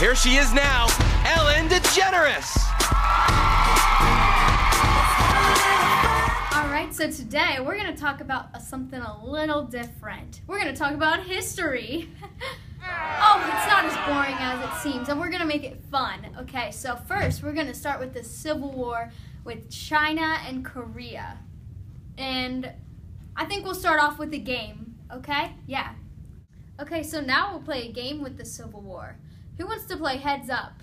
Here she is now, Ellen DeGeneres. Alright, so today we're going to talk about something a little different. We're going to talk about history. Oh, it's not as boring as it seems, and we're going to make it fun. Okay, so first we're going to start with the Civil War with China and Korea. And I think we'll start off with a game, okay? Yeah. Okay, so now we'll play a game with the Civil War. Who wants to play Heads Up?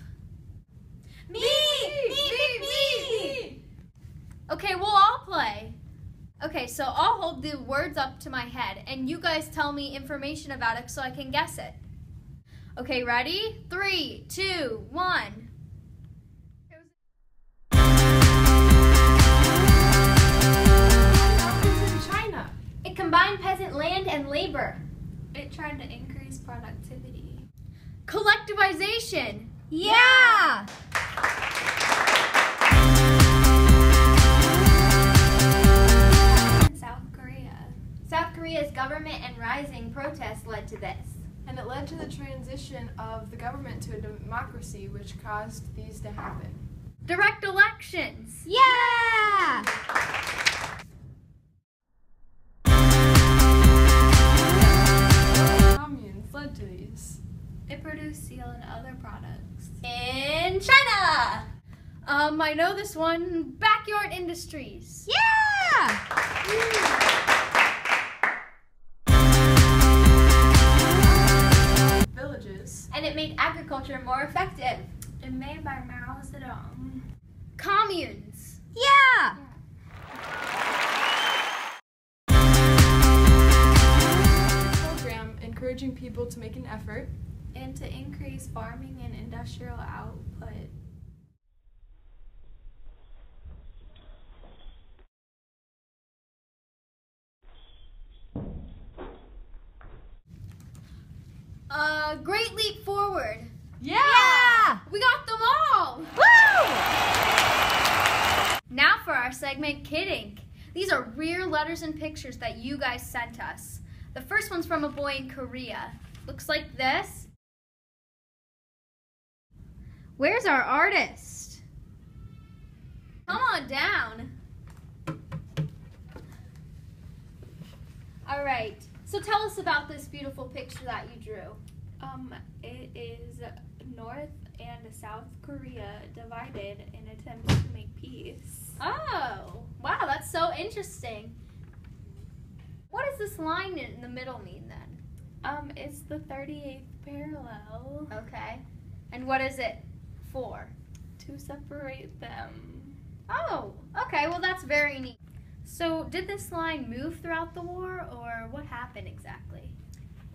Me! Okay, we'll all play. Okay, so I'll hold the words up to my head, and you guys tell me information about it so I can guess it. Okay, ready? 3, 2, 1. China. It combined peasant land and labor. It tried to increase productivity. Collectivization. Yeah! South Korea. South Korea's government and rising protests led to this. And it led to the transition of the government to a democracy, which caused these to happen. Direct elections. Yeah! Communes led to these. It produced steel and other products. In China. I know this one. Backyard industries. Yeah! Villages. And it made agriculture more effective. It made by Mao Zedong. Communes. Yeah! Program encouraging people to make an effort. And to increase farming and industrial output. Great leap forward. Yeah! We got them all. Woo! Now for our segment, Kid Ink. These are real letters and pictures that you guys sent us. The first one's from a boy in Korea. Looks like this. Where's our artist? Come on down. All right, so tell us about this beautiful picture that you drew. It is North and South Korea divided in attempts to make peace. Oh, wow, that's so interesting. What does this line in the middle mean then? It's the 38th parallel. Okay. And what is it for? To separate them. Oh, okay, well that's very neat. So did this line move throughout the war, or what happened exactly?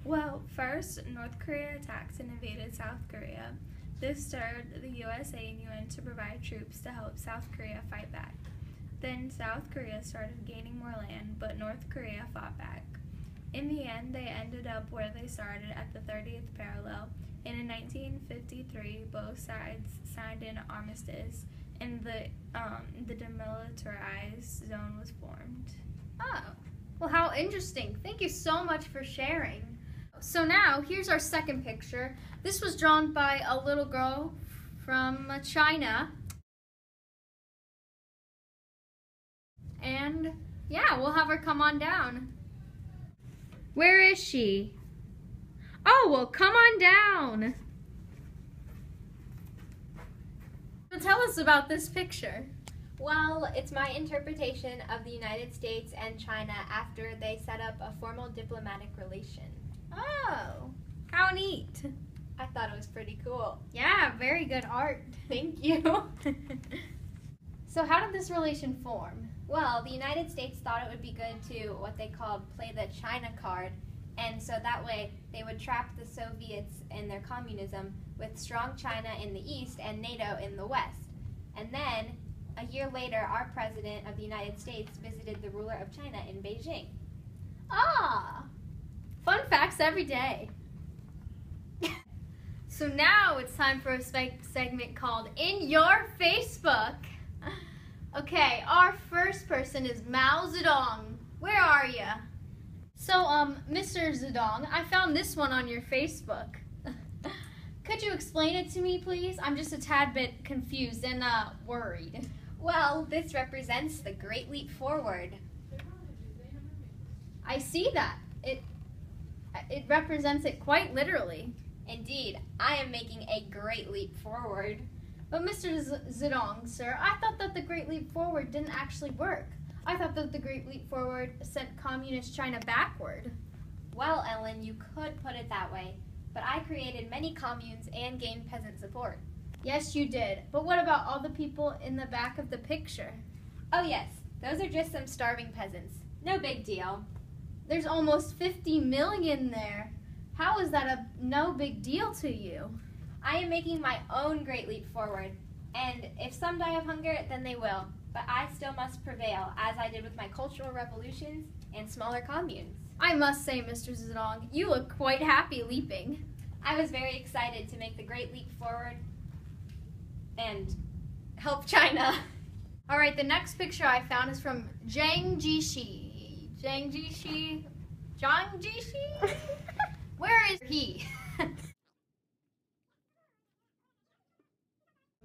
Well, first, North Korea attacked and invaded South Korea. This stirred the USA and UN to provide troops to help South Korea fight back. Then South Korea started gaining more land, but North Korea fought back. In the end, they ended up where they started at the 30th parallel, and in 1953, both sides signed an armistice, and the demilitarized zone was formed. Oh, well how interesting. Thank you so much for sharing. So now, here's our second picture. This was drawn by a little girl from China. And yeah, we'll have her come on down. Where is she? Oh, well, come on down. So tell us about this picture. Well, it's my interpretation of the United States and China after they set up a formal diplomatic relation. Oh, how neat. I thought it was pretty cool. Yeah, very good art. Thank you. So how did this relation form? Well, the United States thought it would be good to what they called play the China card, and so that way they would trap the Soviets in their communism with strong China in the east and NATO in the west. And then, a year later, our president of the United States visited the ruler of China in Beijing. Ah, fun facts every day. So now it's time for a segment called In Your Facebook. Okay, our first person is Mao Zedong. Where are you? So, Mr. Zedong, I found this one on your Facebook. Could you you explain it to me, please? I'm just a tad bit confused and worried. Well, this represents the Great Leap Forward. I see that. It represents it quite literally. Indeed, I am making a great leap forward. But Mr. Zedong, sir, I thought that the Great Leap Forward didn't actually work. I thought that the Great Leap Forward sent communist China backward. Well, Ellen, you could put it that way, but I created many communes and gained peasant support. Yes, you did. But what about all the people in the back of the picture? Oh yes, those are just some starving peasants. No big deal. There's almost 50 million there. How is that a no big deal to you? I am making my own great leap forward, and if some die of hunger, then they will. But I still must prevail, as I did with my cultural revolutions and smaller communes. I must say, Mr. Zedong, you look quite happy leaping. I was very excited to make the great leap forward and help China. All right, the next picture I found is from Zhang Jishi. Where is he?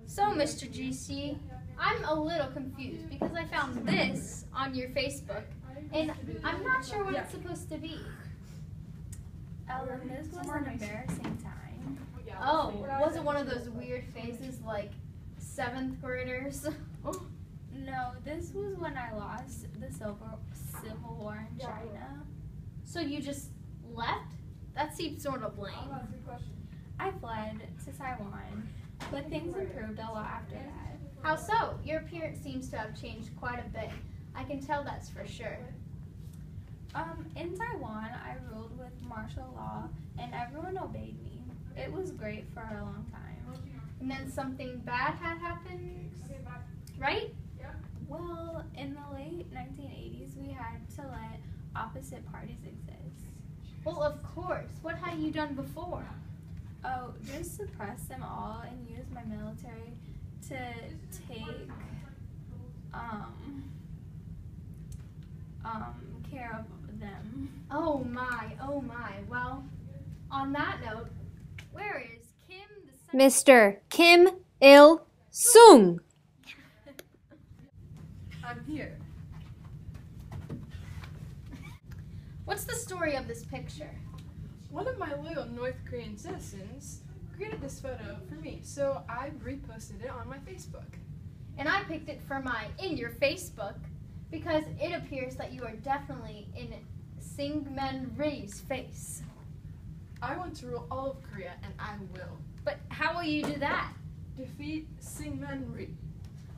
So, Mr. GC, I'm a little confused because I found this on your Facebook, and I'm not sure what it's supposed to be. Ellen, this was an embarrassing time. Oh, was it one of those weird phases like 7th graders? No, this was when I lost the Civil War in China. So you just left? That seems sort of lame. I fled to Taiwan, but things improved a lot after that. How so? Your appearance seems to have changed quite a bit. I can tell that's for sure. In Taiwan, I ruled with martial law, and everyone obeyed me. It was great for a long time. And then something bad had happened, right? Well, in the late 1980s, we had to let opposite parties exist. Well, of course. What had you done before? Oh, just suppress them all and use my military to take care of them. Oh my, oh my. Well, on that note, where is Kim the Mr. Kim Il-sung? I'm here. What's the story of this picture? One of my loyal North Korean citizens created this photo for me, so I reposted it on my Facebook. And I picked it for my In Your Facebook because it appears that you are definitely in Syngman Rhee's face. I want to rule all of Korea, and I will. But how will you do that? Defeat Syngman Rhee.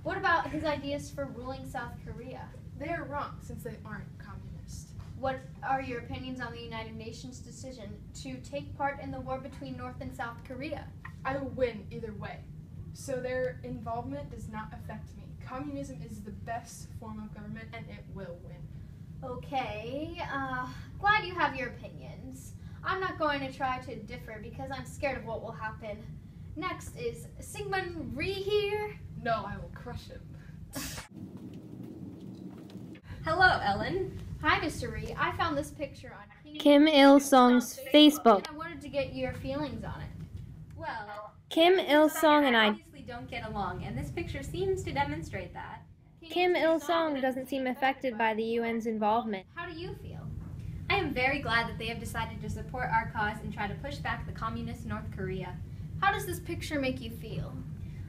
What about his ideas for ruling South Korea? They are wrong since they aren't communist. What are your opinions on the United Nations decision to take part in the war between North and South Korea? I will win either way, so their involvement does not affect me. Communism is the best form of government, and it will win. Okay, glad you have your opinions. I'm not going to try to differ because I'm scared of what will happen. Next is Syngman Rhee here. No, I will crush him. Hello, Ellen. Hi, Mr. Rhee. I found this picture on Kim Il-sung's Facebook. I wanted to get your feelings on it. Well, Kim Il-sung and I. obviously don't get along, and this picture seems to demonstrate that. Kim Il-sung doesn't seem affected by the UN's involvement. How do you feel? I am very glad that they have decided to support our cause and try to push back the communist North Korea. How does this picture make you feel?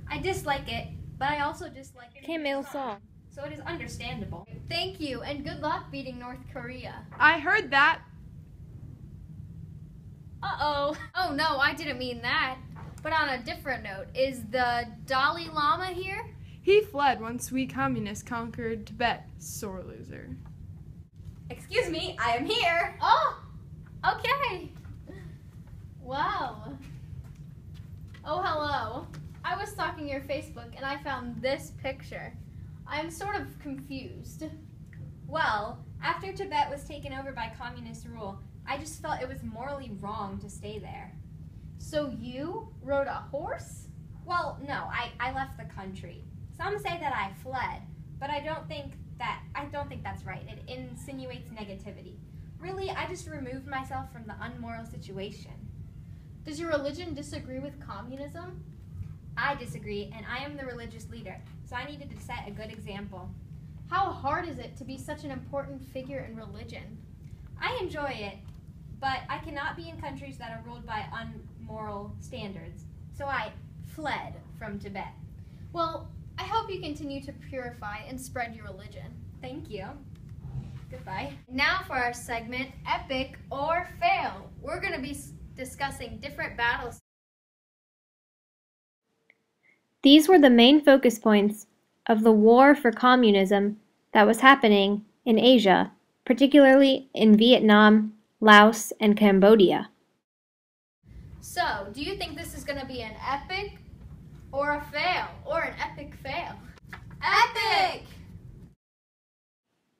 I dislike it, but I also dislike Kim Il-sung. so it is understandable. Thank you, and good luck beating North Korea. I heard that. Uh-oh. Oh, no, I didn't mean that. But on a different note, is the Dalai Lama here? He fled once we communists conquered Tibet. Sore loser. Excuse me, I am here. Oh, okay. Wow. Oh, hello. I was stalking your Facebook and I found this picture. I'm sort of confused. Well, after Tibet was taken over by communist rule, I just felt it was morally wrong to stay there. So you rode a horse? Well, no, I left the country. Some say that I fled, but I don't think that's right. It insinuates negativity. Really, I just removed myself from the unmoral situation. Does your religion disagree with communism? I disagree, and I am the religious leader, so I needed to set a good example. How hard is it to be such an important figure in religion? I enjoy it, but I cannot be in countries that are ruled by unmoral standards, so I fled from Tibet. Well, I hope you continue to purify and spread your religion. Thank you. Goodbye. Now for our segment, Epic or Fail. We're going to be discussing different battles. These were the main focus points of the war for communism that was happening in Asia, particularly in Vietnam, Laos, and Cambodia. So, do you think this is going to be an epic or a fail? Or an epic fail? Epic!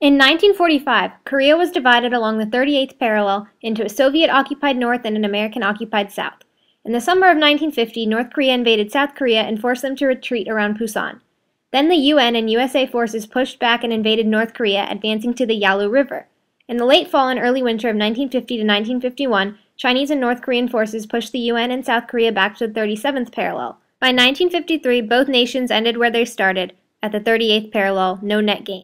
In 1945, Korea was divided along the 38th parallel into a Soviet-occupied North and an American-occupied South. In the summer of 1950, North Korea invaded South Korea and forced them to retreat around Pusan. Then the UN and USA forces pushed back and invaded North Korea, advancing to the Yalu River. In the late fall and early winter of 1950 to 1951, Chinese and North Korean forces pushed the UN and South Korea back to the 37th parallel. By 1953, both nations ended where they started, at the 38th parallel, no net gain.